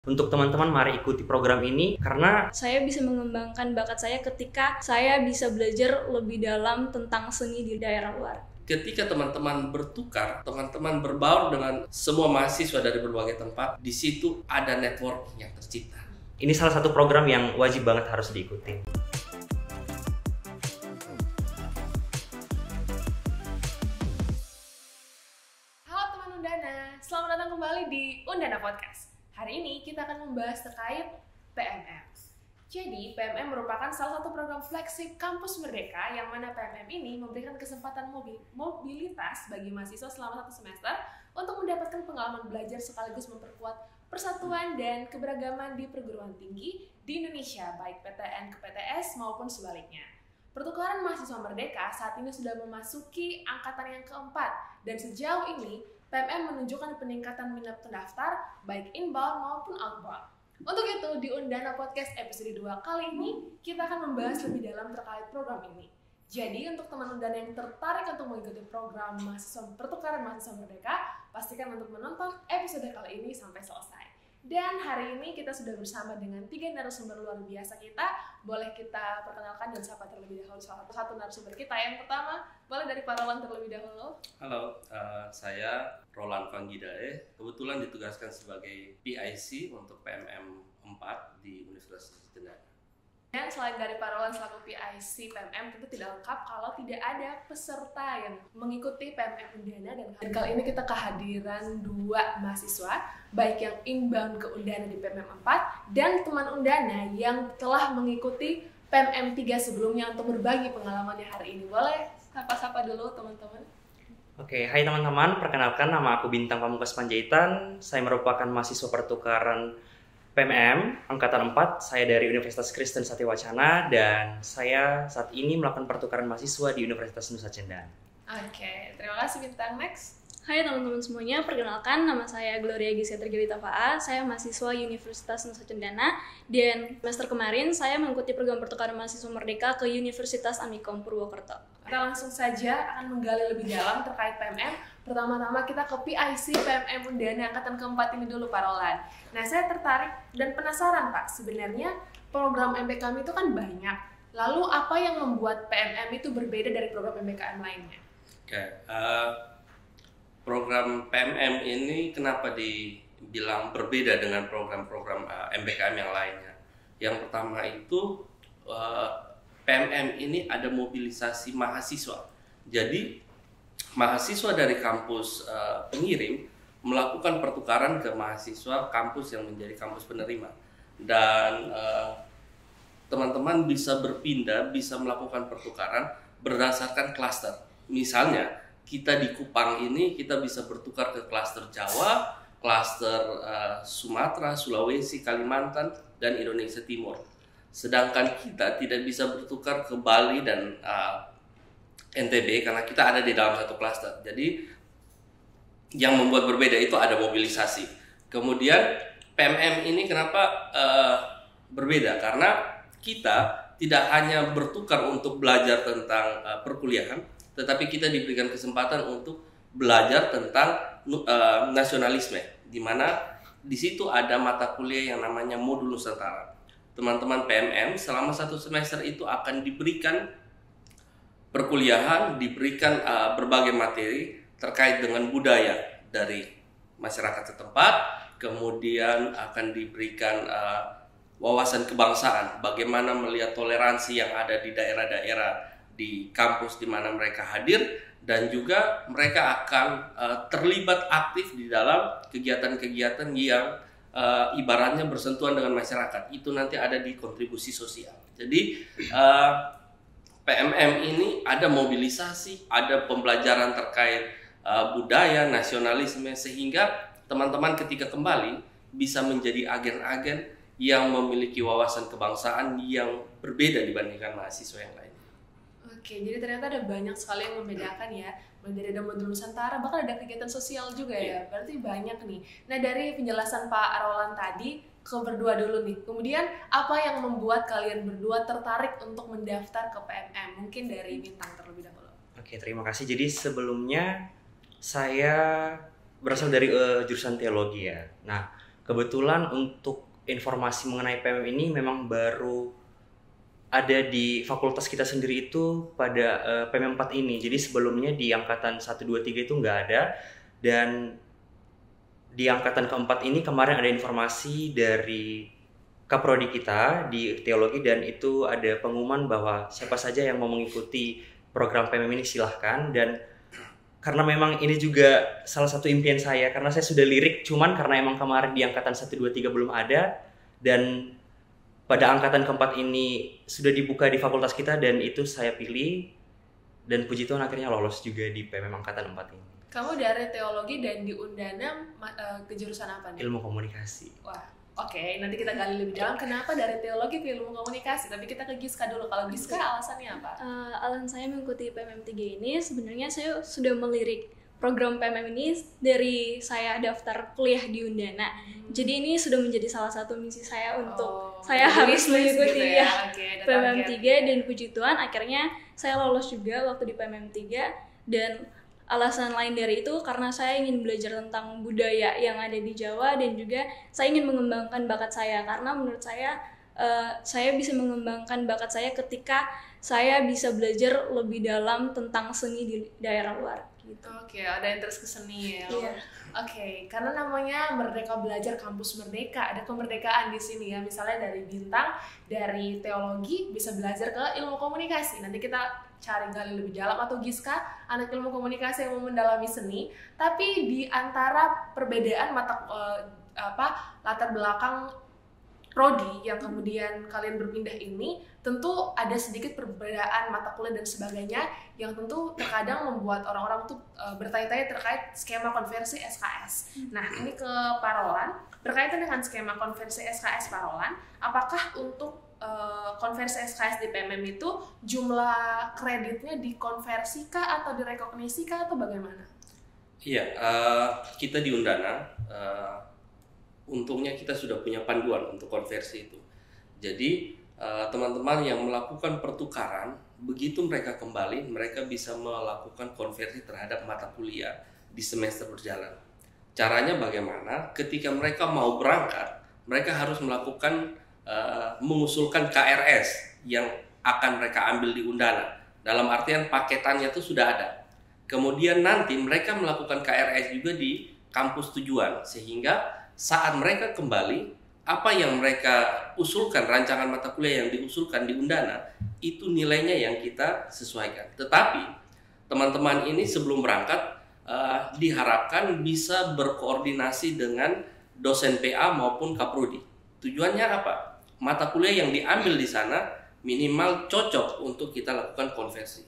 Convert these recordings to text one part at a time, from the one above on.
Untuk teman-teman mari ikuti program ini karena saya bisa mengembangkan bakat saya ketika saya bisa belajar lebih dalam tentang seni di daerah luar. Ketika teman-teman bertukar, teman-teman berbaur dengan semua mahasiswa dari berbagai tempat, di situ ada networking yang tercipta. ini salah satu program yang wajib banget harus diikuti. Halo teman Undana, selamat datang kembali di Undana Podcast. Hari ini kita akan membahas terkait PMM. Jadi, PMM merupakan salah satu program flagship Kampus Merdeka yang mana PMM ini memberikan kesempatan mobilitas bagi mahasiswa selama 1 semester untuk mendapatkan pengalaman belajar sekaligus memperkuat persatuan dan keberagaman di perguruan tinggi di Indonesia, baik PTN ke PTS maupun sebaliknya. Pertukaran mahasiswa Merdeka saat ini sudah memasuki angkatan yang keempat dan sejauh ini PMM menunjukkan peningkatan minat pendaftar baik inbound maupun outbound. Untuk itu, di Undana Podcast episode 2 kali ini, kita akan membahas lebih dalam terkait program ini. Jadi, untuk teman Undana yang tertarik untuk mengikuti program pertukaran mahasiswa Merdeka, pastikan untuk menonton episode kali ini sampai selesai. Dan hari ini kita sudah bersama dengan 3 narasumber luar biasa kita. Boleh kita perkenalkan dan sapa terlebih dahulu salah satu narasumber kita. Yang pertama, boleh dari Pak Roland terlebih dahulu. Halo, saya Roland Panggidae, kebetulan ditugaskan sebagai PIC untuk PMM 4 di Universitas Jendana. Dan selain dari Pak Roland selaku PIC PMM, tentu tidak lengkap kalau tidak ada peserta yang mengikuti PMM Undana. Dan kali ini kita kehadiran 2 mahasiswa, baik yang inbound ke Undana di PMM 4 dan teman Undana yang telah mengikuti PMM 3 sebelumnya untuk berbagi pengalamannya hari ini. Boleh sapa-sapa dulu teman-teman? Oke, hai teman-teman, perkenalkan nama aku Bintang Pamungkas Panjaitan. Saya merupakan mahasiswa pertukaran PMM Angkatan 4, saya dari Universitas Kristen Satya-Wacana dan saya saat ini melakukan pertukaran mahasiswa di Universitas Nusa Cendana. Oke, terima kasih Bintang. Next. Hai teman-teman semuanya, perkenalkan nama saya Gloria Gisya Tergelita Faa. Saya mahasiswa Universitas Nusa Cendana dan semester kemarin saya mengikuti program pertukaran mahasiswa Merdeka ke Universitas Amikom Purwokerto. Kita langsung saja akan menggali lebih dalam terkait PMM. Pertama-tama kita ke PIC PMM Undana angkatan keempat ini dulu Pak Roland. Nah, saya tertarik dan penasaran Pak, sebenarnya program MBKM itu kan banyak. Lalu apa yang membuat PMM itu berbeda dari program MBKM lainnya? Oke, program PMM ini kenapa dibilang berbeda dengan program-program MBKM yang lainnya? Yang pertama itu PMM ini ada mobilisasi mahasiswa. Jadi mahasiswa dari kampus pengirim melakukan pertukaran ke mahasiswa kampus yang menjadi kampus penerima. Dan teman-teman bisa berpindah, bisa melakukan pertukaran berdasarkan klaster. Misalnya kita di Kupang ini kita bisa bertukar ke klaster Jawa, klaster Sumatera, Sulawesi, Kalimantan, dan Indonesia Timur. Sedangkan kita tidak bisa bertukar ke Bali dan NTB karena kita ada di dalam satu klaster. Jadi yang membuat berbeda itu ada mobilisasi. Kemudian PMM ini kenapa berbeda? Karena kita tidak hanya bertukar untuk belajar tentang perkuliahan, tetapi kita diberikan kesempatan untuk belajar tentang nasionalisme, di mana di situ ada mata kuliah yang namanya modul Nusantara. Teman-teman PMM selama 1 semester itu akan diberikan perkuliahan, diberikan berbagai materi terkait dengan budaya dari masyarakat setempat, kemudian akan diberikan wawasan kebangsaan, bagaimana melihat toleransi yang ada di daerah-daerah di kampus di mana mereka hadir, dan juga mereka akan terlibat aktif di dalam kegiatan-kegiatan yang ibaratnya bersentuhan dengan masyarakat. Itu nanti ada di kontribusi sosial. Jadi PMM ini ada mobilisasi, ada pembelajaran terkait budaya, nasionalisme, sehingga teman-teman ketika kembali bisa menjadi agen-agen yang memiliki wawasan kebangsaan yang berbeda dibandingkan mahasiswa yang lain. Oke, jadi ternyata ada banyak sekali yang membedakan ya. Dari ada modul Nusantara, bahkan ada kegiatan sosial juga ya. Berarti banyak nih. Nah, dari penjelasan Pak Roland tadi, ke berdua dulu nih. Kemudian, apa yang membuat kalian berdua tertarik untuk mendaftar ke PMM? Mungkin dari Bintang terlebih dahulu. Oke, terima kasih. Jadi sebelumnya saya berasal dari jurusan teologi ya. Nah, kebetulan untuk informasi mengenai PMM ini memang baru ada di fakultas kita sendiri itu pada PMM 4 ini. Jadi sebelumnya di angkatan 1, 2, 3 itu nggak ada, dan di angkatan keempat ini kemarin ada informasi dari Kaprodi kita di teologi, dan itu ada pengumuman bahwa siapa saja yang mau mengikuti program PMM ini silahkan. Dan karena memang ini juga salah satu impian saya, karena saya sudah lirik, cuman karena emang kemarin di angkatan 1, 2, 3 belum ada, dan pada angkatan keempat ini sudah dibuka di fakultas kita, dan itu saya pilih, dan puji Tuhan akhirnya lolos juga di PMM angkatan 4 ini. Kamu dari teologi dan di Undana ke jurusan apa nih? Ilmu komunikasi. Wah, oke, nanti kita gali lebih dalam kenapa dari teologi ke ilmu komunikasi. Tapi kita ke Giska dulu. Kalau Giska alasannya apa? Alasan saya mengikuti PMM 3 ini sebenarnya saya sudah melirik program PMM ini dari saya daftar kuliah di Undana. Jadi ini sudah menjadi salah satu misi saya untuk saya harus mengikuti gitu ya. Okay, PMM 3, dan puji Tuhan akhirnya saya lolos juga waktu di PMM 3. Dan alasan lain dari itu karena saya ingin belajar tentang budaya yang ada di Jawa, dan juga saya ingin mengembangkan bakat saya, karena menurut saya bisa mengembangkan bakat saya ketika saya bisa belajar lebih dalam tentang seni di daerah luar gitu. Oke, ada yang terus ke seni ya. Iya. Oke, karena namanya Merdeka Belajar Kampus Merdeka, ada kemerdekaan di sini ya. Misalnya dari Bintang, dari teologi bisa belajar ke ilmu komunikasi. Nanti kita cari gali lebih dalam, atau Giska, anak ilmu komunikasi yang mau mendalami seni. Tapi di antara perbedaan latar belakang prodi yang kemudian kalian berpindah ini, tentu ada sedikit perbedaan mata kuliah dan sebagainya yang tentu terkadang membuat orang-orang tuh bertanya-tanya terkait skema konversi SKS. Nah, ini ke Parolan, berkaitan dengan skema konversi SKS Parolan, apakah untuk konversi SKS di PMM itu jumlah kreditnya dikonversi kah atau direkognisi kah atau bagaimana? Iya, kita di Undana untungnya kita sudah punya panduan untuk konversi itu. Jadi teman-teman yang melakukan pertukaran, begitu mereka kembali, mereka bisa melakukan konversi terhadap mata kuliah di semester berjalan. Caranya bagaimana? Ketika mereka mau berangkat, mereka harus melakukan mengusulkan KRS yang akan mereka ambil di Undana. Dalam artian paketannya itu sudah ada. Kemudian nanti mereka melakukan KRS juga di kampus tujuan, sehingga saat mereka kembali, apa yang mereka usulkan, rancangan mata kuliah yang diusulkan di Undana, itu nilainya yang kita sesuaikan. Tetapi teman-teman ini sebelum berangkat diharapkan bisa berkoordinasi dengan dosen PA maupun Kaprodi. Tujuannya apa? Mata kuliah yang diambil di sana minimal cocok untuk kita lakukan konversi.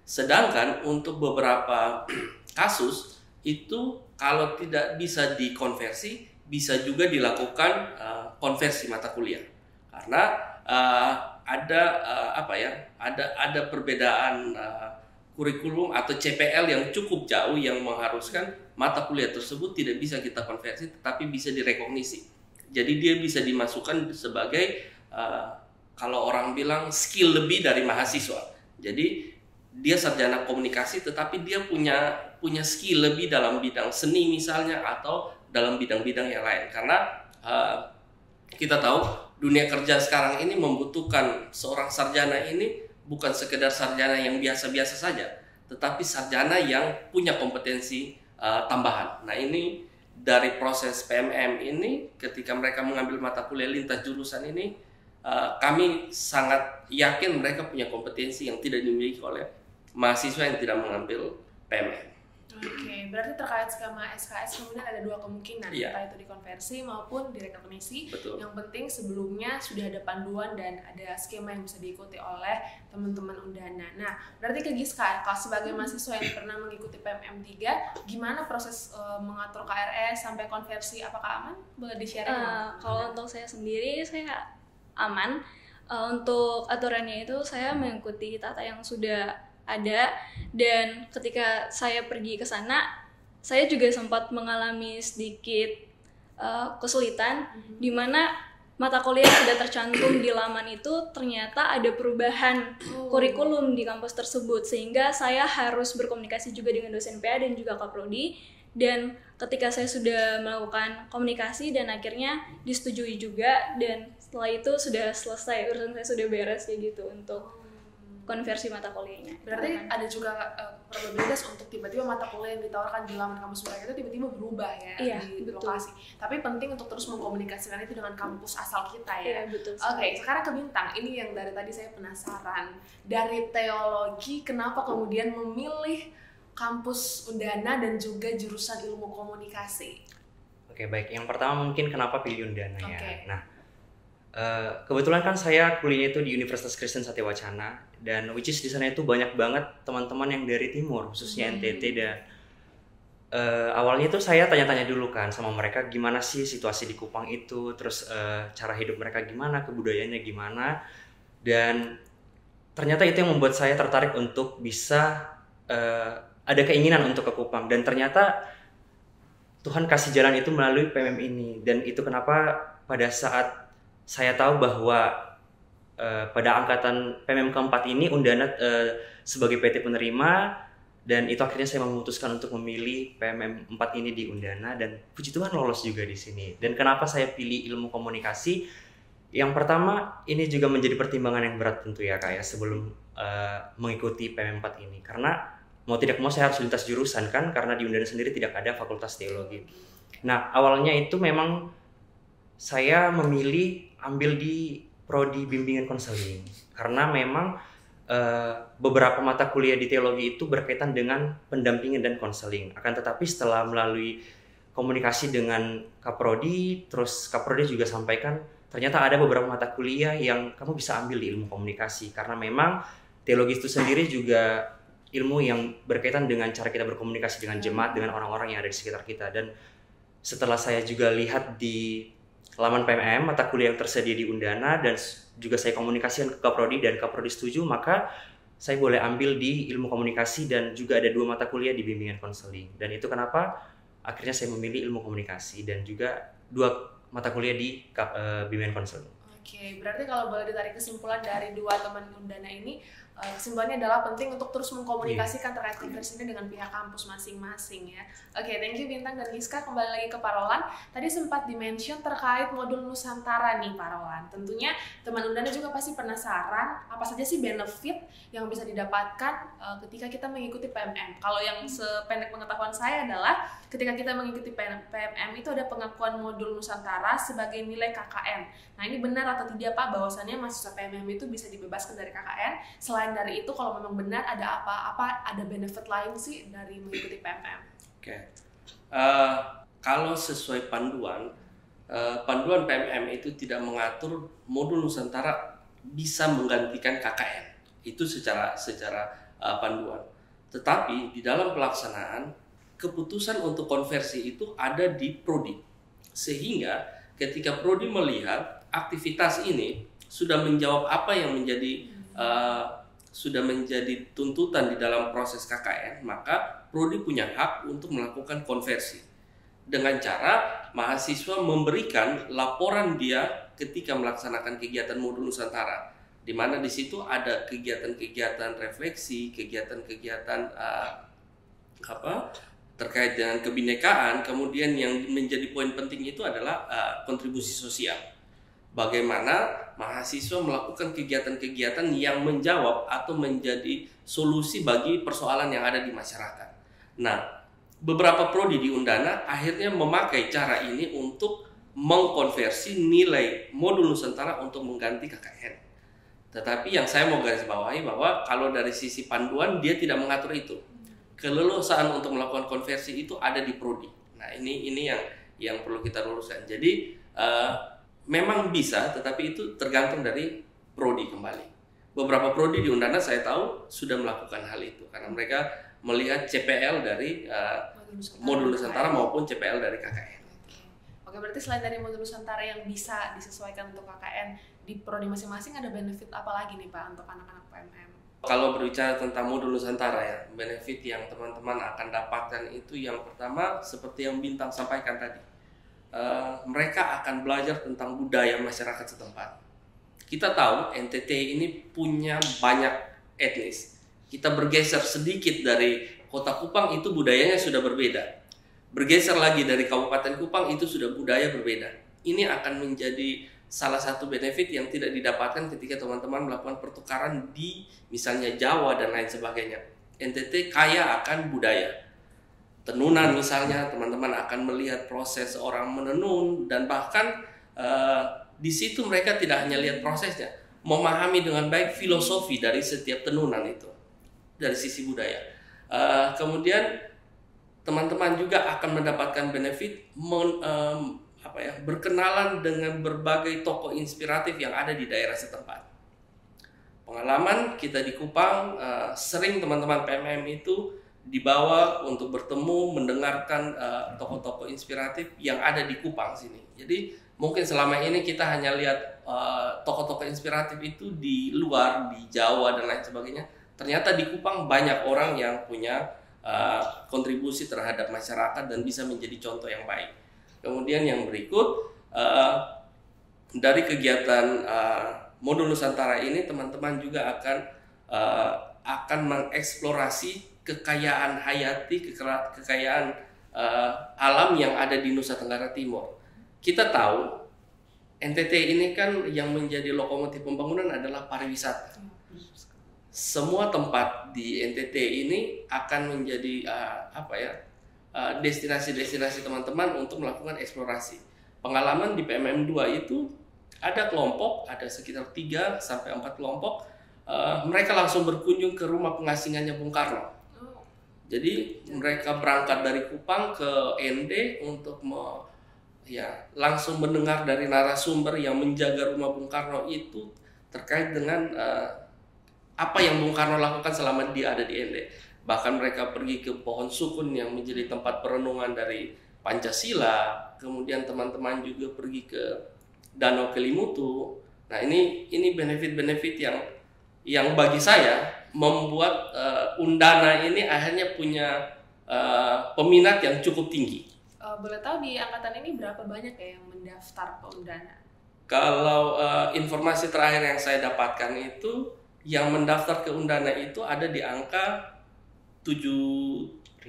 Sedangkan untuk beberapa kasus itu kalau tidak bisa dikonversi, bisa juga dilakukan konversi mata kuliah, karena ada perbedaan kurikulum atau CPL yang cukup jauh yang mengharuskan mata kuliah tersebut tidak bisa kita konversi tetapi bisa direkognisi. Jadi dia bisa dimasukkan sebagai kalau orang bilang skill lebih dari mahasiswa. Jadi dia sarjana komunikasi tetapi dia punya skill lebih dalam bidang seni misalnya, atau dalam bidang-bidang yang lain. Karena kita tahu dunia kerja sekarang ini membutuhkan seorang sarjana ini bukan sekedar sarjana yang biasa-biasa saja, tetapi sarjana yang punya kompetensi tambahan. Nah, ini dari proses PMM ini, ketika mereka mengambil mata kuliah lintas jurusan ini, kami sangat yakin mereka punya kompetensi yang tidak dimiliki oleh mahasiswa yang tidak mengambil PMM. Oke, berarti terkait skema SKS kemudian ada dua kemungkinan, entah itu dikonversi maupun direkognisi. Betul. Yang penting sebelumnya sudah ada panduan dan ada skema yang bisa diikuti oleh teman-teman Undana. Nah, berarti ke Giska, kalau sebagai mahasiswa yang pernah mengikuti PMM 3, gimana proses mengatur KRS sampai konversi, apakah aman? Boleh di-share? Kalau untuk saya sendiri, saya aman. Untuk aturannya itu saya mengikuti tata yang sudah ada, dan ketika saya pergi ke sana saya juga sempat mengalami sedikit kesulitan di mana mata kuliah yang sudah tercantum di laman itu ternyata ada perubahan kurikulum di kampus tersebut, sehingga saya harus berkomunikasi juga dengan dosen PA dan juga Kaprodi, Dan ketika saya sudah melakukan komunikasi dan akhirnya disetujui juga, dan setelah itu sudah selesai, urusan saya sudah beres kayak gitu untuk konversi mata kuliahnya. Berarti ada juga probabilitas untuk tiba-tiba mata kuliah yang ditawarkan di laman kampus mereka itu tiba-tiba berubah ya, iya, di betul. lokasi. Tapi penting untuk terus mengkomunikasikan itu dengan kampus asal kita ya. Iya, betul. Oke, sekarang ke Bintang. Ini yang dari tadi saya penasaran. Dari teologi, kenapa kemudian memilih kampus Undana dan juga jurusan ilmu komunikasi? Oke, baik. Yang pertama mungkin kenapa pilih Undana ya. Oke. Nah, kebetulan kan saya kuliahnya itu di Universitas Kristen Satya-Wacana, dan which is di sana itu banyak banget teman-teman yang dari timur, khususnya NTT, dan awalnya itu saya tanya-tanya dulu kan sama mereka gimana sih situasi di Kupang itu, terus cara hidup mereka gimana, kebudayaannya gimana, dan ternyata itu yang membuat saya tertarik untuk bisa ada keinginan untuk ke Kupang, dan ternyata Tuhan kasih jalan itu melalui PMM ini, dan itu kenapa pada saat saya tahu bahwa pada angkatan PMM keempat ini Undana sebagai PT penerima, dan itu akhirnya saya memutuskan untuk memilih PMM 4 ini di Undana, dan puji Tuhan lolos juga di sini. Dan kenapa saya pilih ilmu komunikasi? Yang pertama, ini juga menjadi pertimbangan yang berat tentu ya Kak ya, sebelum mengikuti PMM 4 ini, karena mau tidak mau saya harus lintas jurusan kan, karena di Undana sendiri tidak ada fakultas teologi. Nah, awalnya itu memang saya memilih ambil di prodi bimbingan konseling, karena memang beberapa mata kuliah di teologi itu berkaitan dengan pendampingan dan konseling. Akan tetapi setelah melalui komunikasi dengan Kaprodi, terus Kaprodi juga sampaikan ternyata ada beberapa mata kuliah yang kamu bisa ambil di ilmu komunikasi, karena memang teologi itu sendiri juga ilmu yang berkaitan dengan cara kita berkomunikasi dengan jemaat, dengan orang-orang yang ada di sekitar kita. Dan setelah saya juga lihat di laman PMM mata kuliah yang tersedia di Undana, dan juga saya komunikasikan ke Kaprodi dan Kaprodi setuju, maka saya boleh ambil di ilmu komunikasi, dan juga ada 2 mata kuliah di bimbingan konseling. Dan itu kenapa akhirnya saya memilih ilmu komunikasi dan juga 2 mata kuliah di bimbingan konseling. Oke, berarti kalau boleh ditarik kesimpulan dari 2 teman Undana ini, kesimpulannya adalah penting untuk terus mengkomunikasikan terkait konversi ini dengan pihak kampus masing-masing ya. Oke, thank you Bintang dan Giska. Kembali lagi ke Pak Roland. Tadi sempat di-mention terkait modul Nusantara nih Pak Roland. Tentunya teman Undana juga pasti penasaran apa saja sih benefit yang bisa didapatkan ketika kita mengikuti PMM. Kalau yang sependek pengetahuan saya adalah ketika kita mengikuti PMM itu ada pengakuan modul Nusantara sebagai nilai KKN. Nah, ini benar atau tidak Pak bahwasannya mahasiswa PMM itu bisa dibebaskan dari KKN? Selain dari itu, kalau memang benar ada apa-apa, ada benefit lain sih dari mengikuti PMM? Oke. Kalau sesuai panduan PMM itu tidak mengatur modul Nusantara bisa menggantikan KKN. Itu secara panduan. Tetapi di dalam pelaksanaan, keputusan untuk konversi itu ada di prodi. Sehingga ketika prodi melihat aktivitas ini sudah menjawab apa yang sudah menjadi tuntutan di dalam proses KKN, maka prodi punya hak untuk melakukan konversi dengan cara mahasiswa memberikan laporan dia ketika melaksanakan kegiatan modul Nusantara, di mana di situ ada kegiatan-kegiatan refleksi, kegiatan-kegiatan terkait dengan kebinekaan. Kemudian yang menjadi poin penting itu adalah kontribusi sosial. Bagaimana mahasiswa melakukan kegiatan-kegiatan yang menjawab atau menjadi solusi bagi persoalan yang ada di masyarakat. Nah, beberapa prodi di Undana akhirnya memakai cara ini untuk mengkonversi nilai modul Nusantara untuk mengganti KKN. Tetapi yang saya mau garis bawahi bahwa kalau dari sisi panduan dia tidak mengatur itu. Keleluasaan untuk melakukan konversi itu ada di prodi. Nah, ini yang perlu kita luruskan. Jadi memang bisa, tetapi itu tergantung dari prodi kembali. Beberapa prodi di Undana saya tahu sudah melakukan hal itu karena mereka melihat CPL dari modul Nusantara maupun CPL dari KKN. Oke, berarti selain dari modul Nusantara yang bisa disesuaikan untuk KKN di prodi masing-masing, ada benefit apa lagi nih Pak untuk anak-anak PMM? Kalau berbicara tentang modul Nusantara ya, benefit yang teman-teman akan dapatkan itu yang pertama seperti yang Bintang sampaikan tadi. Mereka akan belajar tentang budaya masyarakat setempat. Kita tahu NTT ini punya banyak etnis. Kita bergeser sedikit dari Kota Kupang itu budayanya sudah berbeda. bergeser lagi dari Kabupaten Kupang itu sudah budaya berbeda. Ini akan menjadi salah satu benefit yang tidak didapatkan ketika teman-teman melakukan pertukaran di misalnya Jawa dan lain sebagainya. NTT kaya akan budaya. Tenunan misalnya, teman-teman akan melihat proses orang menenun, dan bahkan di situ mereka tidak hanya lihat prosesnya, memahami dengan baik filosofi dari setiap tenunan itu dari sisi budaya. Kemudian teman-teman juga akan mendapatkan benefit berkenalan dengan berbagai tokoh inspiratif yang ada di daerah setempat. Pengalaman kita di Kupang, sering teman-teman PMM itu dibawa untuk bertemu, mendengarkan tokoh-tokoh inspiratif yang ada di Kupang sini. Jadi mungkin selama ini kita hanya lihat tokoh-tokoh inspiratif itu di luar, di Jawa dan lain sebagainya. Ternyata di Kupang banyak orang yang punya kontribusi terhadap masyarakat dan bisa menjadi contoh yang baik. Kemudian yang berikut, dari kegiatan Modul Nusantara ini, teman-teman juga akan mengeksplorasi kekayaan hayati, kekayaan alam yang ada di Nusa Tenggara Timur. Kita tahu NTT ini kan yang menjadi lokomotif pembangunan adalah pariwisata. Semua tempat di NTT ini akan menjadi destinasi-destinasi teman-teman untuk melakukan eksplorasi. Pengalaman di PMM 2 itu ada kelompok, ada sekitar 3 sampai 4 kelompok, mereka langsung berkunjung ke rumah pengasingannya Bung Karno. Jadi mereka berangkat dari Kupang ke ND untuk langsung mendengar dari narasumber yang menjaga rumah Bung Karno itu terkait dengan apa yang Bung Karno lakukan selama dia ada di ND. Bahkan mereka pergi ke Pohon Sukun yang menjadi tempat perenungan dari Pancasila. Kemudian teman-teman juga pergi ke Danau Kelimutu. Nah, ini benefit-benefit yang bagi saya membuat Undana ini akhirnya punya peminat yang cukup tinggi. Boleh tahu di angkatan ini berapa banyak ya yang mendaftar ke Undana? Kalau informasi terakhir yang saya dapatkan itu, yang mendaftar ke Undana itu ada di angka 7.000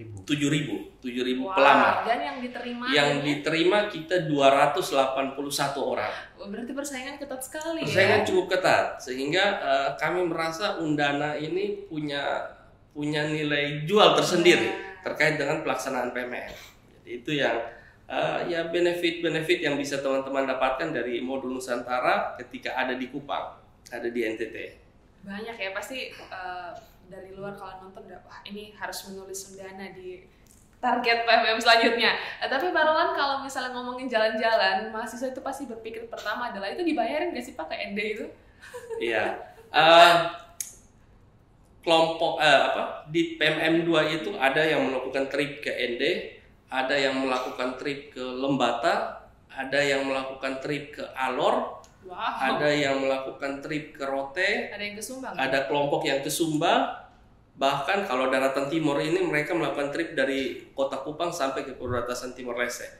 pelamar. Dan yang diterima? Yang diterima kita 281 orang. Berarti persaingan ketat sekali. Persaingan cukup ketat, sehingga kami merasa Undana ini punya nilai jual tersendiri terkait dengan pelaksanaan PMM. Jadi itu yang benefit yang bisa teman-teman dapatkan dari Modul Nusantara ketika ada di Kupang, ada di NTT. Banyak ya, pasti dari luar kalau nonton udah, wah ini harus menulis Undana di target PMM selanjutnya. Tapi Pak Roland, kalau misalnya ngomongin jalan-jalan, mahasiswa itu pasti berpikir pertama adalah itu dibayarin nggak sih Pak ke ND itu? Iya. Kelompok di PMM 2 itu ada yang melakukan trip ke ND, ada yang melakukan trip ke Lembata, ada yang melakukan trip ke Alor, ada yang melakukan trip ke Rote, ada yang ke Sumba, ada kelompok yang ke Sumba. Bahkan kalau daratan timur ini mereka melakukan trip dari Kota Kupang sampai ke perbatasan Timor Leste.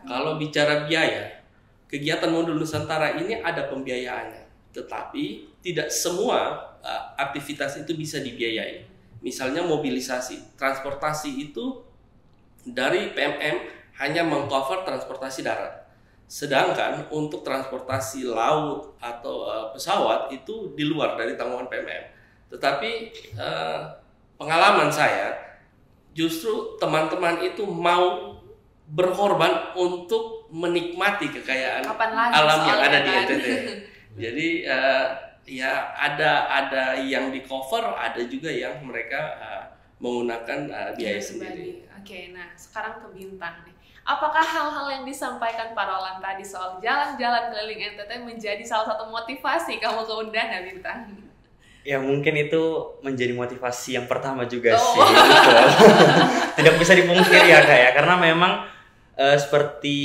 Kalau bicara biaya, kegiatan Modul Nusantara ini ada pembiayaannya, tetapi tidak semua aktivitas itu bisa dibiayai. Misalnya mobilisasi, transportasi itu dari PMM hanya mengcover transportasi darat. Sedangkan untuk transportasi laut atau pesawat itu di luar dari tanggungan PMM. Tetapi pengalaman saya, justru teman-teman itu mau berkorban untuk menikmati kekayaan alam yang ada di NTT. Jadi ada yang di cover, ada juga yang mereka menggunakan biaya sendiri. Oke, nah sekarang ke Bintang nih. Apakah hal-hal yang disampaikan Pak Roland tadi soal jalan-jalan keliling NTT menjadi salah satu motivasi kamu ke Undana, Bintang? Ya mungkin itu menjadi motivasi yang pertama juga sih. Tidak bisa dipungkiri ya Kak ya, karena memang seperti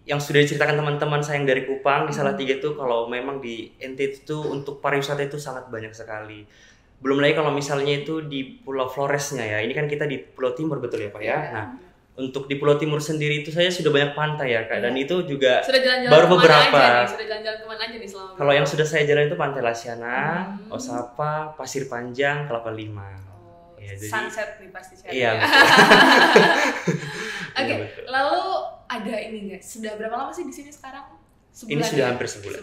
yang sudah diceritakan teman-teman saya yang dari Kupang di Salatiga itu, kalau memang di NTT itu untuk pariwisata itu sangat banyak sekali. Belum lagi kalau misalnya itu di Pulau Floresnya ya, ini kan kita di Pulau Timur betul ya Pak ya. Nah, untuk di Pulau Timur sendiri itu saya sudah banyak pantai ya Kak, dan itu juga baru beberapa. Sudah jalan-jalan kemana aja nih selama? Kalau yang sudah saya jalan itu Pantai Lasiana, Osapa, Pasir Panjang, Kelapa Lima. Ya, jadi, sunset nih pasti cari. Iya. Oke, lalu ada ini nggak? Sudah berapa lama sih di sini sekarang? Sebulan. Ini sudah hampir sebulan.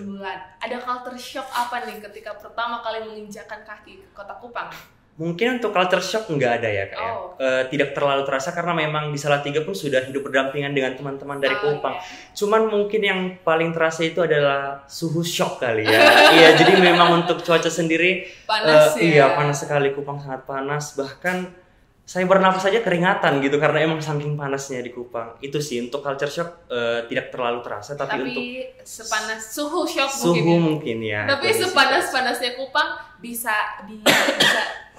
Ada culture shock apa nih ketika pertama kali menginjakkan kaki ke Kota Kupang? Mungkin untuk culture shock nggak ada ya Kak ya. Tidak terlalu terasa karena memang di Salatiga pun sudah hidup berdampingan dengan teman-teman dari Kupang. Yeah. Cuman mungkin yang paling terasa itu adalah suhu shock kali ya. Iya, jadi memang untuk cuaca sendiri panas ya. Iya, panas sekali. Kupang sangat panas. Bahkan saya bernafas saja keringatan gitu karena emang saking panasnya di Kupang. Itu sih untuk culture shock tidak terlalu terasa, tapi untuk sepanas suhu shock mungkin ya. Tapi sepanas-panasnya Kupang bisa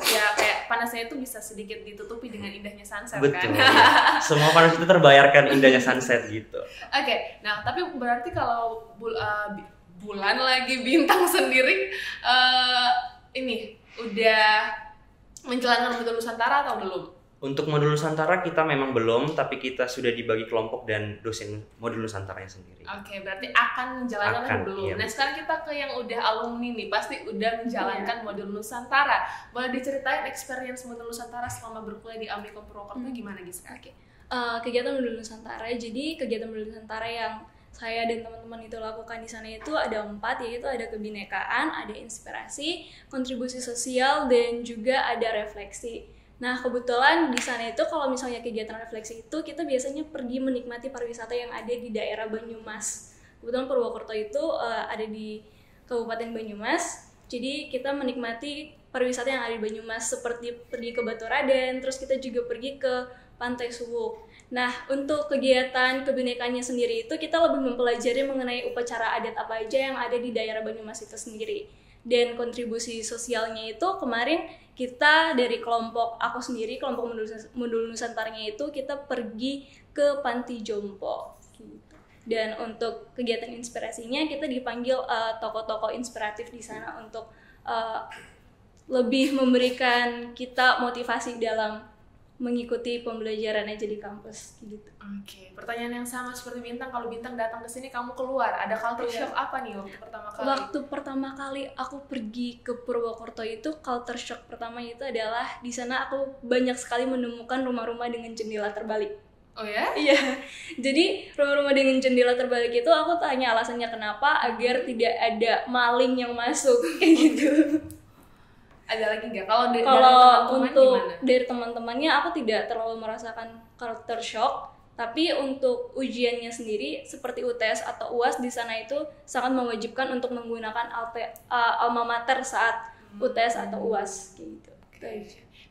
ya kayak panasnya itu bisa sedikit ditutupi dengan indahnya sunset. Betul, kan? Ya. Semua panas itu terbayarkan indahnya sunset gitu. Oke, nah tapi berarti kalau bulan lagi bintang sendiri ini udah menjalankan modul Nusantara atau belum? Untuk modul Nusantara kita memang belum, tapi kita sudah dibagi kelompok dan dosen modul Nusantaranya sendiri. Oke, berarti akan menjalankan belum? Iya. Nah sekarang kita ke yang udah alumni nih, pasti udah menjalankan modul Nusantara. Boleh diceritain experience modul Nusantara selama berkuliah di Amikom Purwokerto gimana Giska? Oke, kegiatan modul Nusantara. Jadi kegiatan modul Nusantara yang saya dan teman-teman itu lakukan di sana itu ada 4, yaitu ada kebinekaan, ada inspirasi, kontribusi sosial, dan juga ada refleksi. Nah kebetulan di sana itu kalau misalnya kegiatan refleksi itu kita biasanya pergi menikmati pariwisata yang ada di daerah Banyumas. Kebetulan Purwokerto itu ada di Kabupaten Banyumas, jadi kita menikmati pariwisata yang ada di Banyumas seperti pergi ke Batu Raden, terus kita juga pergi ke Pantai Suwuk. Nah untuk kegiatan kebinekaannya sendiri itu kita lebih mempelajari mengenai upacara adat apa aja yang ada di daerah Banyumas itu sendiri. Dan kontribusi sosialnya itu kemarin kita dari kelompok aku sendiri, kelompok modul Nusantaranya itu kita pergi ke Panti Jompo gitu. Dan untuk kegiatan inspirasinya kita dipanggil tokoh-tokoh inspiratif di sana untuk lebih memberikan kita motivasi dalam mengikuti pembelajaran aja di kampus gitu. Oke, pertanyaan yang sama seperti Bintang. Kalau Bintang datang ke sini, kamu keluar, ada culture shock apa nih waktu pertama kali? Waktu pertama kali aku pergi ke Purwokerto itu culture shock pertama itu adalah di sana aku banyak sekali menemukan rumah-rumah dengan jendela terbalik. Oh ya? Iya. Jadi rumah-rumah dengan jendela terbalik itu aku tanya alasannya kenapa, agar tidak ada maling yang masuk kayak gitu. Ada lagi nggak? Kalau dari untuk gimana? Dari teman-temannya aku tidak terlalu merasakan culture shock, tapi untuk ujiannya sendiri seperti UTS atau UAS di sana itu sangat mewajibkan untuk menggunakan alma mater saat UTS atau UAS gitu.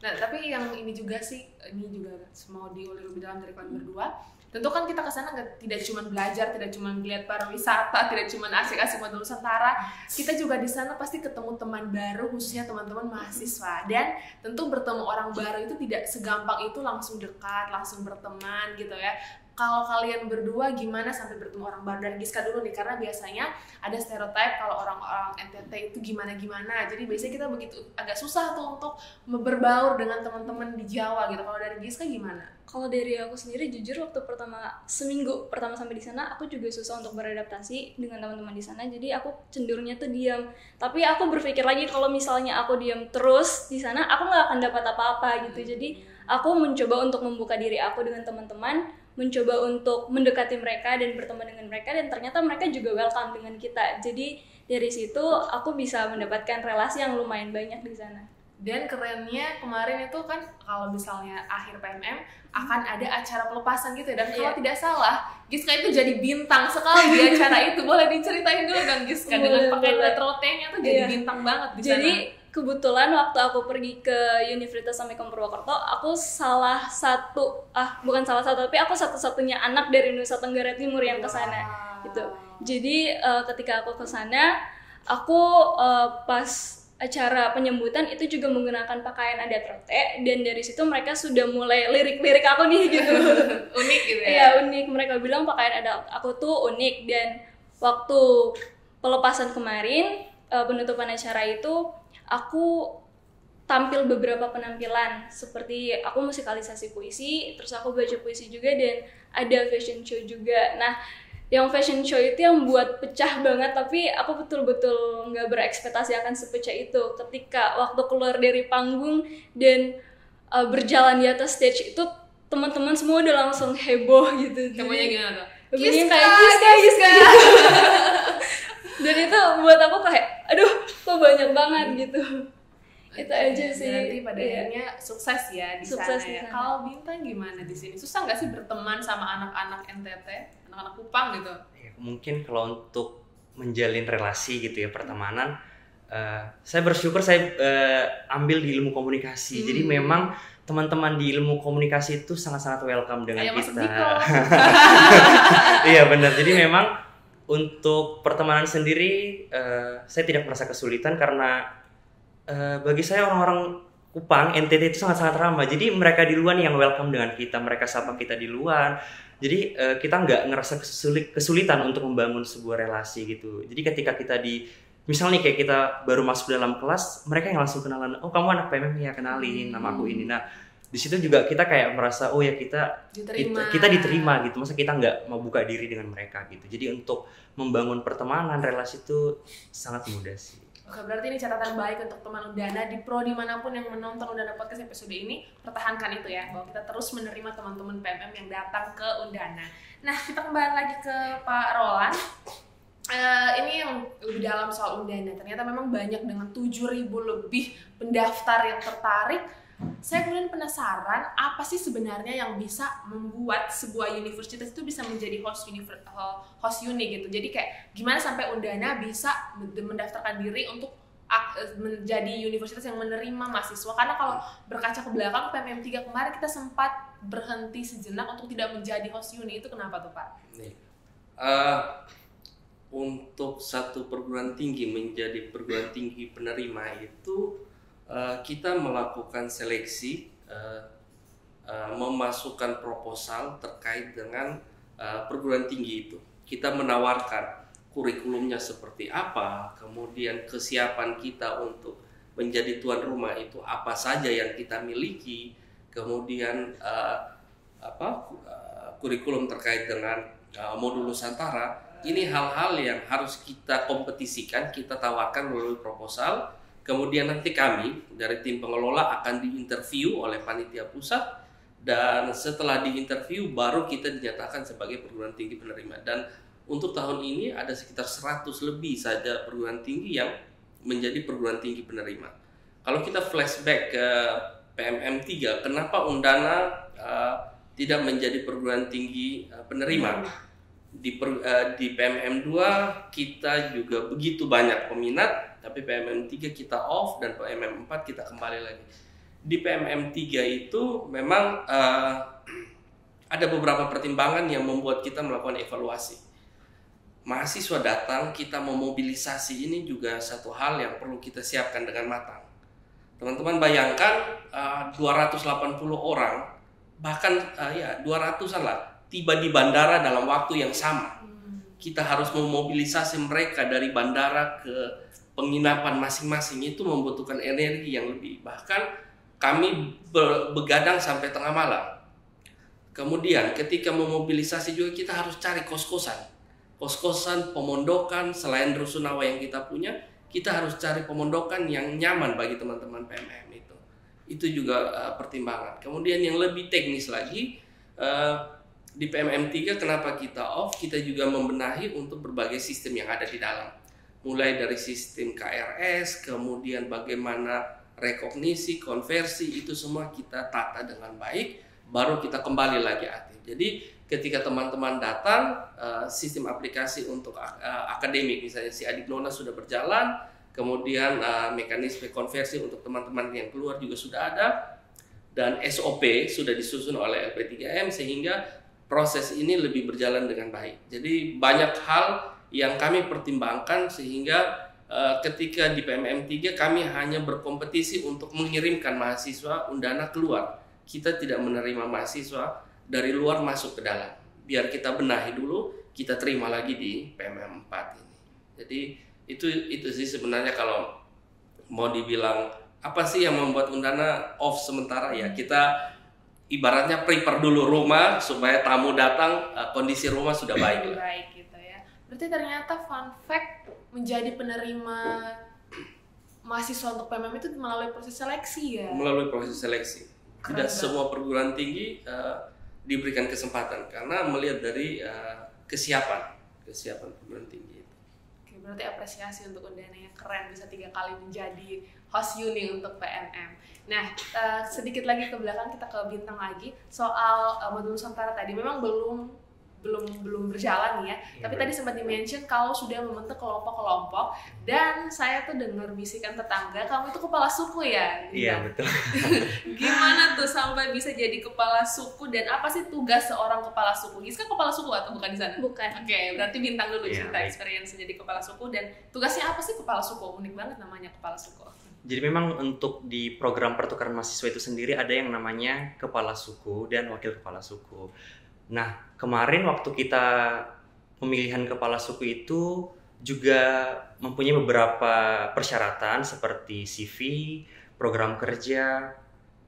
Nah tapi yang ini juga mau diulik lebih dalam dari kalian berdua. Tentu kan kita kesana tidak cuma belajar, tidak cuma melihat pariwisata, tidak cuma asik-asik modul Nusantara. Kita juga di sana pasti ketemu teman baru, khususnya teman-teman mahasiswa. Dan tentu bertemu orang baru itu tidak segampang itu langsung dekat, langsung berteman gitu ya. Kalau kalian berdua gimana sampai bertemu orang baru? Dari Giska dulu nih, karena biasanya ada stereotip kalau orang-orang NTT itu gimana-gimana. Jadi biasanya kita begitu agak susah tuh untuk berbaur dengan teman-teman di Jawa gitu. Kalau dari Giska gimana? Kalau dari aku sendiri jujur waktu seminggu pertama sampai di sana aku juga susah untuk beradaptasi dengan teman-teman di sana. Jadi aku cenderungnya tuh diam. Tapi aku berpikir lagi kalau misalnya aku diam terus di sana aku nggak akan dapat apa-apa gitu. Jadi aku mencoba untuk membuka diri aku dengan teman-teman, mencoba untuk mendekati mereka dan berteman dengan mereka, dan ternyata mereka juga welcome dengan kita. Jadi dari situ aku bisa mendapatkan relasi yang lumayan banyak di sana. Dan kerennya kemarin itu kan kalau misalnya akhir PMM akan ada acara pelepasan gitu ya. Dan kalau tidak salah Giska itu jadi bintang sekali di acara itu. Boleh diceritain dulu kan Giska dengan pakai letrotenya tuh jadi bintang banget di sana. Jadi kebetulan waktu aku pergi ke Universitas Amikom Purwokerto, aku bukan salah satu, tapi aku satu-satunya anak dari Nusa Tenggara Timur yang ke sana gitu. Jadi ketika aku ke sana, aku pas acara penyambutan itu juga menggunakan pakaian adat Rote, dan dari situ mereka sudah mulai lirik-lirik aku nih gitu. Unik gitu ya? Iya unik, mereka bilang pakaian adat aku tuh unik. Dan waktu pelepasan kemarin, penutupan acara itu aku tampil beberapa penampilan, seperti aku musikalisasi puisi, terus aku baca puisi juga, dan ada fashion show juga. Nah yang fashion show itu yang buat pecah banget, tapi aku betul-betul nggak berekspektasi akan sepecah itu ketika waktu keluar dari panggung dan berjalan di atas stage itu teman-teman semua udah langsung heboh gitu. Kamunya gimana tuh? Hebohnya kayak Giska gitu. Dan itu buat aku kayak aduh kok banyak banget gitu. Itu aja sih. Berarti pada akhirnya sukses ya di Sukses sana di ya. sana. Kalau Bintang gimana di sini? Susah nggak sih berteman sama anak-anak NTT, anak-anak Kupang gitu? Ya, mungkin kalau untuk menjalin relasi gitu ya, pertemanan, saya bersyukur saya ambil di ilmu komunikasi. Jadi memang teman-teman di ilmu komunikasi itu sangat-sangat welcome dengan Ayo masuk kita. Diko. Iya benar. Jadi memang untuk pertemanan sendiri saya tidak merasa kesulitan karena bagi saya orang-orang Kupang, NTT itu sangat-sangat ramah. Jadi mereka di luar yang welcome dengan kita, mereka sapa kita di luar. Jadi kita nggak ngerasa kesulitan untuk membangun sebuah relasi gitu. Jadi ketika kita misalnya kayak kita baru masuk dalam kelas, mereka yang langsung kenalan, oh kamu anak PMM ya, kenalin nama aku ini. Nah di situ juga kita kayak merasa oh ya kita diterima gitu. Masa kita nggak mau buka diri dengan mereka gitu. Jadi untuk membangun pertemanan, relasi itu sangat mudah sih. Oke, berarti ini catatan baik untuk teman Undana di prodi manapun yang menonton Undana Podcast episode ini, pertahankan itu ya, bahwa kita terus menerima teman-teman PMM yang datang ke Undana. Nah, kita kembali lagi ke Pak Roland. Ini yang lebih dalam soal Undana. Ternyata memang banyak dengan 7.000 lebih pendaftar yang tertarik. Saya kemudian penasaran apa sih sebenarnya yang bisa membuat sebuah universitas itu bisa menjadi host uni gitu. Jadi kayak gimana sampai Undana bisa mendaftarkan diri untuk menjadi universitas yang menerima mahasiswa. Karena kalau berkaca ke belakang PMM 3 kemarin kita sempat berhenti sejenak untuk tidak menjadi host uni. Itu kenapa tuh Pak? Untuk satu perguruan tinggi menjadi perguruan tinggi penerima itu kita melakukan seleksi, memasukkan proposal terkait dengan perguruan tinggi itu. Kita menawarkan kurikulumnya seperti apa, kemudian kesiapan kita untuk menjadi tuan rumah itu apa saja yang kita miliki, kemudian kurikulum terkait dengan modul Nusantara. Ini hal-hal yang harus kita kompetisikan, kita tawarkan melalui proposal. Kemudian nanti kami dari tim pengelola akan diinterview oleh panitia pusat, dan setelah diinterview baru kita dinyatakan sebagai perguruan tinggi penerima. Dan untuk tahun ini ada sekitar 100 lebih saja perguruan tinggi yang menjadi perguruan tinggi penerima. Kalau kita flashback ke PMM 3, kenapa Undana tidak menjadi perguruan tinggi penerima? Di PMM 2 kita juga begitu banyak peminat, tapi PMM 3 kita off dan PMM 4 kita kembali lagi. Di PMM 3 itu memang ada beberapa pertimbangan yang membuat kita melakukan evaluasi. Mahasiswa datang, kita memobilisasi, ini juga satu hal yang perlu kita siapkan dengan matang. Teman-teman bayangkan 280 orang, bahkan 200-an lah, tiba di bandara dalam waktu yang sama. Kita harus memobilisasi mereka dari bandara ke penginapan masing-masing, itu membutuhkan energi yang lebih. Bahkan kami begadang sampai tengah malam. Kemudian ketika memobilisasi juga kita harus cari kos-kosan, pemondokan. Selain rusunawa yang kita punya, kita harus cari pemondokan yang nyaman bagi teman-teman PMM itu. Itu juga pertimbangan. Kemudian yang lebih teknis lagi, di PMM 3 kenapa kita off? Kita juga membenahi untuk berbagai sistem yang ada di dalam. Mulai dari sistem KRS, kemudian bagaimana rekognisi, konversi, itu semua kita tata dengan baik, baru kita kembali lagi aktif. Jadi ketika teman-teman datang, sistem aplikasi untuk akademik, misalnya si Adik Nona sudah berjalan, kemudian mekanisme konversi untuk teman-teman yang keluar juga sudah ada, dan SOP sudah disusun oleh LP3M sehingga proses ini lebih berjalan dengan baik. Jadi banyak hal yang kami pertimbangkan sehingga ketika di PMM 3 kami hanya berkompetisi untuk mengirimkan mahasiswa Undana keluar. Kita tidak menerima mahasiswa dari luar masuk ke dalam. Biar kita benahi dulu, kita terima lagi di PMM 4 ini. Jadi itu sih sebenarnya kalau mau dibilang apa sih yang membuat Undana off sementara, ya kita ibaratnya prepare dulu rumah supaya tamu datang, kondisi rumah sudah baik. Baik gitu ya. Berarti ternyata fun fact, menjadi penerima mahasiswa untuk PMM itu melalui proses seleksi ya? Melalui proses seleksi. Tidak semua perguruan tinggi diberikan kesempatan karena melihat dari kesiapan perguruan tinggi itu. Oke, berarti apresiasi untuk Undana yang keren bisa 3 kali menjadi host uni untuk PMM. Nah, sedikit lagi ke belakang kita ke Bintang lagi soal modul Nusantara tadi memang belum berjalan ya. Tapi tadi sempat di-mention kalau sudah membentuk kelompok-kelompok dan saya tuh dengar bisikan tetangga kamu itu kepala suku ya. Iya, betul. Gimana tuh sampai bisa jadi kepala suku dan apa sih tugas seorang kepala suku? Giska kepala suku atau bukan di sana? Bukan. Oke, berarti Bintang dulu Iya, cerita baik. experience jadi kepala suku dan tugasnya apa sih kepala suku? Unik banget namanya kepala suku. Jadi memang untuk di program pertukaran mahasiswa itu sendiri ada yang namanya kepala suku dan wakil kepala suku. Nah, kemarin waktu kita pemilihan kepala suku itu juga mempunyai beberapa persyaratan seperti CV, program kerja,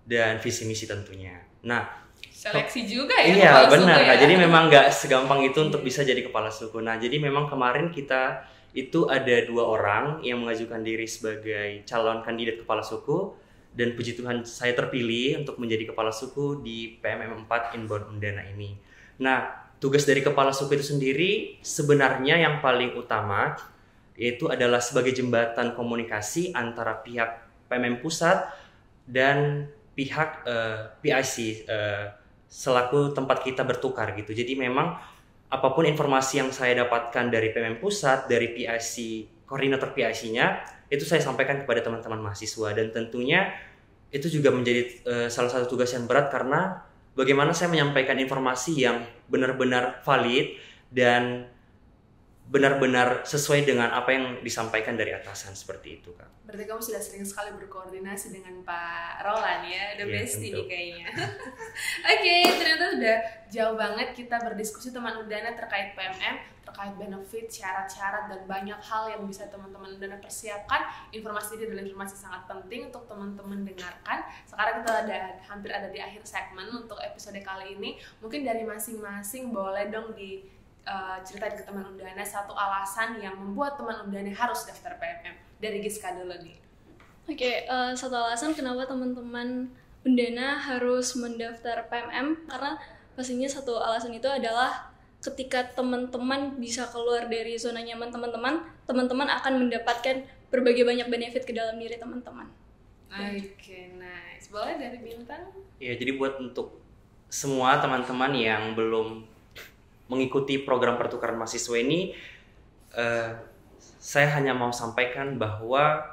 dan visi misi tentunya. Nah, Seleksi juga ya iya kepala suku benar ya? Kak. Jadi memang nggak segampang itu untuk bisa jadi kepala suku. Nah, jadi memang kemarin kita itu ada 2 orang yang mengajukan diri sebagai calon kandidat kepala suku dan puji Tuhan saya terpilih untuk menjadi kepala suku di PMM 4 Inbound Undana ini. Nah, tugas dari kepala suku itu sendiri sebenarnya yang paling utama yaitu adalah sebagai jembatan komunikasi antara pihak PMM pusat dan pihak PIC selaku tempat kita bertukar gitu. Jadi memang apapun informasi yang saya dapatkan dari PMM pusat, dari PIC, koordinator PIC-nya, itu saya sampaikan kepada teman-teman mahasiswa dan tentunya itu juga menjadi salah satu tugas yang berat karena bagaimana saya menyampaikan informasi yang benar-benar valid dan benar-benar sesuai dengan apa yang disampaikan dari atasan seperti itu, Kak. Berarti kamu sudah sering sekali berkoordinasi dengan Pak Roland ya, the Iya, bestie tentu. nih kayaknya. Oke, ternyata udah jauh banget kita berdiskusi teman Undana terkait PMM, terkait benefit, syarat-syarat, dan banyak hal yang bisa teman-teman Undana persiapkan. Informasi ini adalah informasi sangat penting untuk teman-teman dengarkan. Sekarang kita hampir ada di akhir segmen untuk episode kali ini. Mungkin dari masing-masing boleh dong ceritain ke teman Undana satu alasan yang membuat teman Undana harus daftar PMM. Dari Giska dulu nih. Oke, satu alasan kenapa teman-teman Undana harus mendaftar PMM karena pastinya satu alasan itu adalah ketika teman-teman bisa keluar dari zona nyaman teman-teman akan mendapatkan berbagai banyak benefit ke dalam diri teman-teman. Oke, nice. Boleh dari Bintang? Ya, jadi buat untuk semua teman-teman yang belum mengikuti program pertukaran mahasiswa ini, saya hanya mau sampaikan bahwa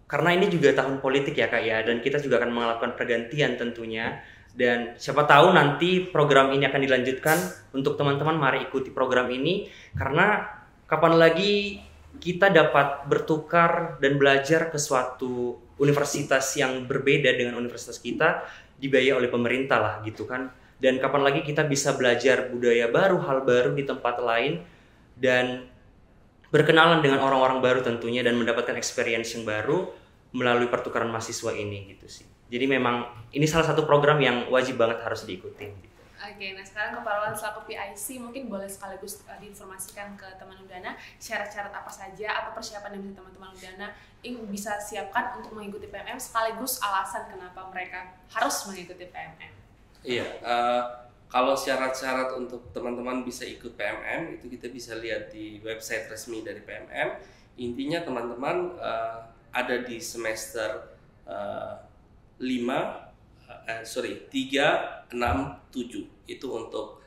karena ini juga tahun politik ya Kak ya, dan kita juga akan melakukan pergantian tentunya, dan siapa tahu nanti program ini akan dilanjutkan. Untuk teman-teman mari ikuti program ini karena kapan lagi kita dapat bertukar dan belajar ke suatu universitas yang berbeda dengan universitas kita, dibiayai oleh pemerintah lah gitu kan. Dan kapan lagi kita bisa belajar budaya baru, hal baru di tempat lain, dan berkenalan dengan orang-orang baru tentunya, dan mendapatkan experience yang baru melalui pertukaran mahasiswa ini gitu sih. Jadi memang ini salah satu program yang wajib banget harus diikuti gitu. Oke, nah sekarang Kepala selaku PIC mungkin boleh sekaligus diinformasikan ke teman Undana syarat-syarat apa saja atau persiapan yang bisa teman-teman Undana bisa siapkan untuk mengikuti PMM sekaligus alasan kenapa mereka harus mengikuti PMM. Iya, kalau syarat-syarat untuk teman-teman bisa ikut PMM itu kita bisa lihat di website resmi dari PMM. Intinya teman-teman ada di semester 3, 6, 7 itu untuk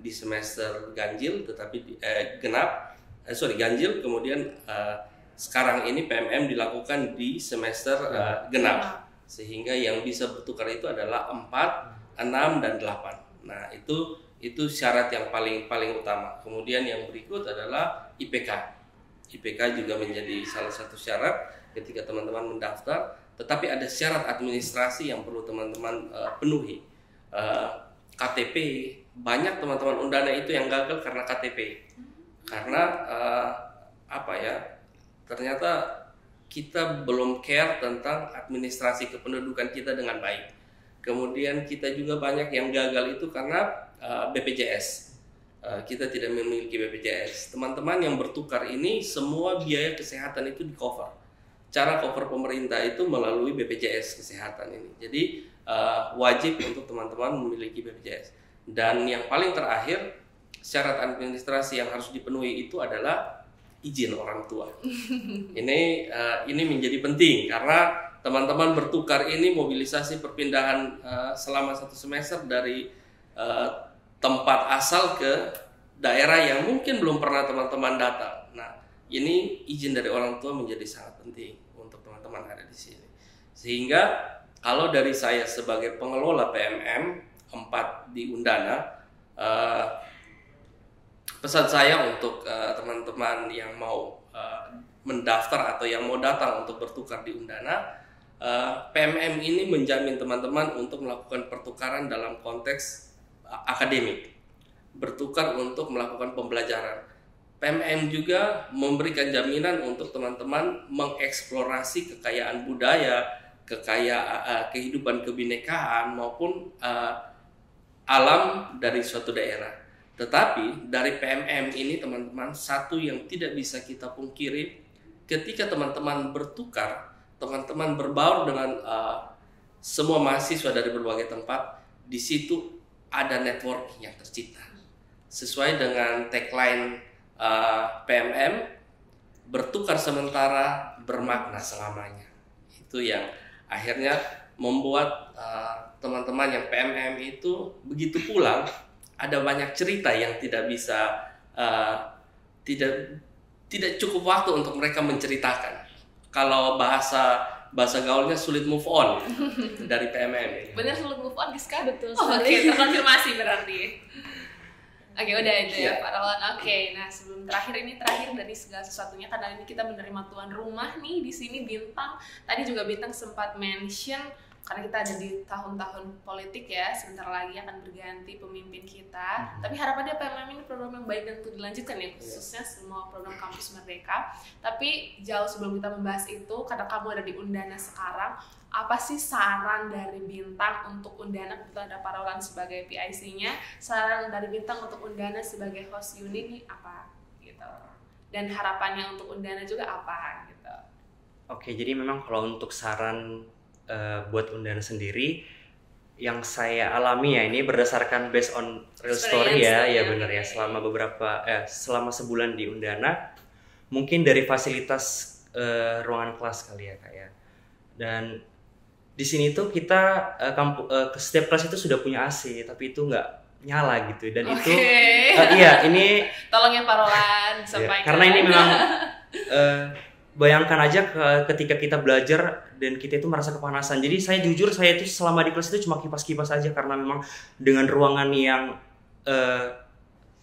di semester ganjil, tetapi ganjil. Kemudian sekarang ini PMM dilakukan di semester genap. Sehingga yang bisa bertukar itu adalah 4, 6, dan 8. Nah, itu syarat yang paling utama. Kemudian yang berikut adalah IPK. IPK juga menjadi salah satu syarat ketika teman-teman mendaftar. Tetapi ada syarat administrasi yang perlu teman-teman penuhi. KTP, banyak teman-teman Undana itu yang gagal karena KTP. Karena ternyata kita belum care tentang administrasi kependudukan kita dengan baik. Kemudian kita juga banyak yang gagal itu karena BPJS. Kita tidak memiliki BPJS. Teman-teman yang bertukar ini semua biaya kesehatan itu di cover. cara cover pemerintah itu melalui BPJS Kesehatan ini. Jadi wajib untuk teman-teman memiliki BPJS. Dan yang paling terakhir, syarat administrasi yang harus dipenuhi itu adalah izin orang tua. Ini menjadi penting karena teman-teman bertukar ini mobilisasi perpindahan selama 1 semester dari tempat asal ke daerah yang mungkin belum pernah teman-teman datang. Nah, ini izin dari orang tua menjadi sangat penting untuk teman-teman ada di sini. Sehingga kalau dari saya sebagai pengelola PMM 4 di Undana, pesan saya untuk teman-teman yang mau mendaftar atau yang mau datang untuk bertukar di Undana, PMM ini menjamin teman-teman untuk melakukan pertukaran dalam konteks akademik, bertukar untuk melakukan pembelajaran. PMM juga memberikan jaminan untuk teman-teman mengeksplorasi kekayaan budaya, kehidupan kebinekaan maupun alam dari suatu daerah. Tetapi dari PMM ini teman-teman, satu yang tidak bisa kita pungkiri, ketika teman-teman bertukar, teman-teman berbaur dengan semua mahasiswa dari berbagai tempat, di situ ada networking yang tercipta. Sesuai dengan tagline PMM, bertukar sementara, bermakna selamanya. Itu yang akhirnya membuat teman-teman yang PMM itu begitu pulang, ada banyak cerita yang tidak bisa tidak cukup waktu untuk mereka menceritakan. Kalau bahasa gaulnya sulit move on dari PMM. Bener sulit move on, Giska? Betul Oke, sekali. terkonfirmasi berarti. Oke, udah itu ya Pak Roland. Oke, nah sebelum terakhir dari segala sesuatunya, karena ini kita menerima tuan rumah nih di sini Bintang. Tadi juga Bintang sempat mention karena kita ada di tahun-tahun politik ya, sebentar lagi akan berganti pemimpin kita. Tapi harapannya PMM ini program yang baik dan untuk dilanjutkan ya, khususnya semua program Kampus Merdeka. Tapi jauh sebelum kita membahas itu, karena kamu ada di Undana sekarang, apa sih saran dari Bintang untuk Undana? Kebetulan ada Pak Roland sebagai PIC-nya. Saran dari Bintang untuk Undana sebagai host unit nih apa gitu? Dan harapannya untuk Undana juga apa gitu? Oke, jadi memang kalau untuk saran buat Undana sendiri, yang saya alami ya ini berdasarkan based on real story ya benar ya, selama sebulan di Undana, mungkin dari fasilitas ruangan kelas kali ya Kak ya. Dan di sini tuh kita setiap kelas itu sudah punya AC, tapi itu nggak nyala gitu. Dan itu ini tolong ya Pak Roland sampaikan. Karena ini memang bayangkan aja ketika kita belajar dan kita itu merasa kepanasan. Jadi saya jujur, saya itu selama di kelas itu cuma kipas-kipas aja, karena memang dengan ruangan yang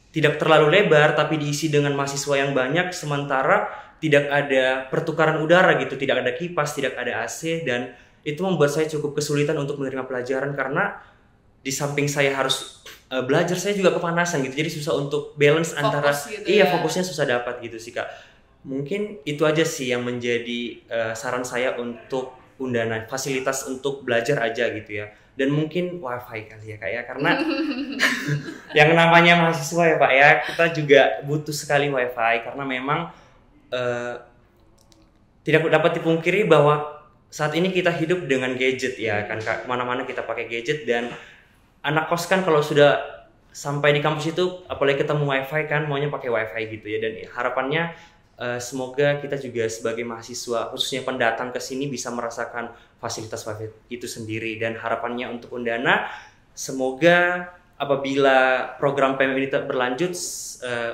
tidak terlalu lebar tapi diisi dengan mahasiswa yang banyak, sementara tidak ada pertukaran udara gitu, tidak ada kipas, tidak ada AC, dan itu membuat saya cukup kesulitan untuk menerima pelajaran karena di samping saya harus belajar, saya juga kepanasan gitu. Jadi susah untuk balance antara fokusnya susah dapat gitu sih Kak. Mungkin itu aja sih yang menjadi saran saya untuk Undana, fasilitas untuk belajar aja gitu ya. Dan mungkin wifi kali ya Kak ya, karena yang namanya mahasiswa ya Pak ya, kita juga butuh sekali wifi karena memang tidak dapat dipungkiri bahwa saat ini kita hidup dengan gadget ya kan Kak, mana-mana kita pakai gadget. Dan anak kos kan kalau sudah sampai di kampus itu apalagi ketemu wifi kan maunya pakai wifi gitu ya. Dan harapannya semoga kita juga sebagai mahasiswa khususnya pendatang ke sini bisa merasakan fasilitas wifi itu sendiri. Dan harapannya untuk Undana, semoga apabila program PMM ini berlanjut,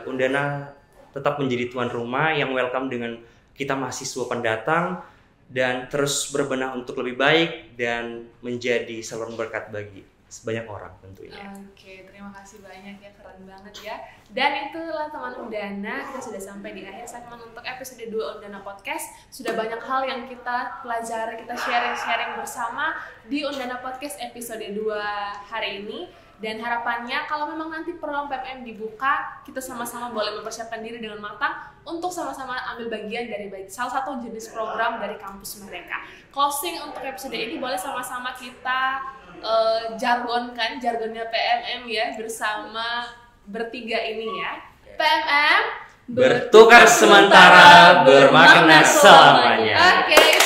Undana tetap menjadi tuan rumah yang welcome dengan kita mahasiswa pendatang, dan terus berbenah untuk lebih baik dan menjadi saluran berkat bagi sebanyak orang tentunya. Oke, terima kasih banyak ya, keren banget ya. Dan itulah teman Undana, kita sudah sampai di akhir segmen untuk episode 2 Undana Podcast. Sudah banyak hal yang kita pelajari, kita sharing bersama di Undana Podcast episode 2 hari ini. Dan harapannya kalau memang nanti program PMM dibuka, kita sama-sama boleh mempersiapkan diri dengan matang untuk sama-sama ambil bagian dari salah satu jenis program dari Kampus Merdeka. Closing untuk episode ini boleh sama-sama kita jargonnya PMM ya, bersama bertiga ini ya. PMM Bertukar sementara bermakna selamanya. Oke,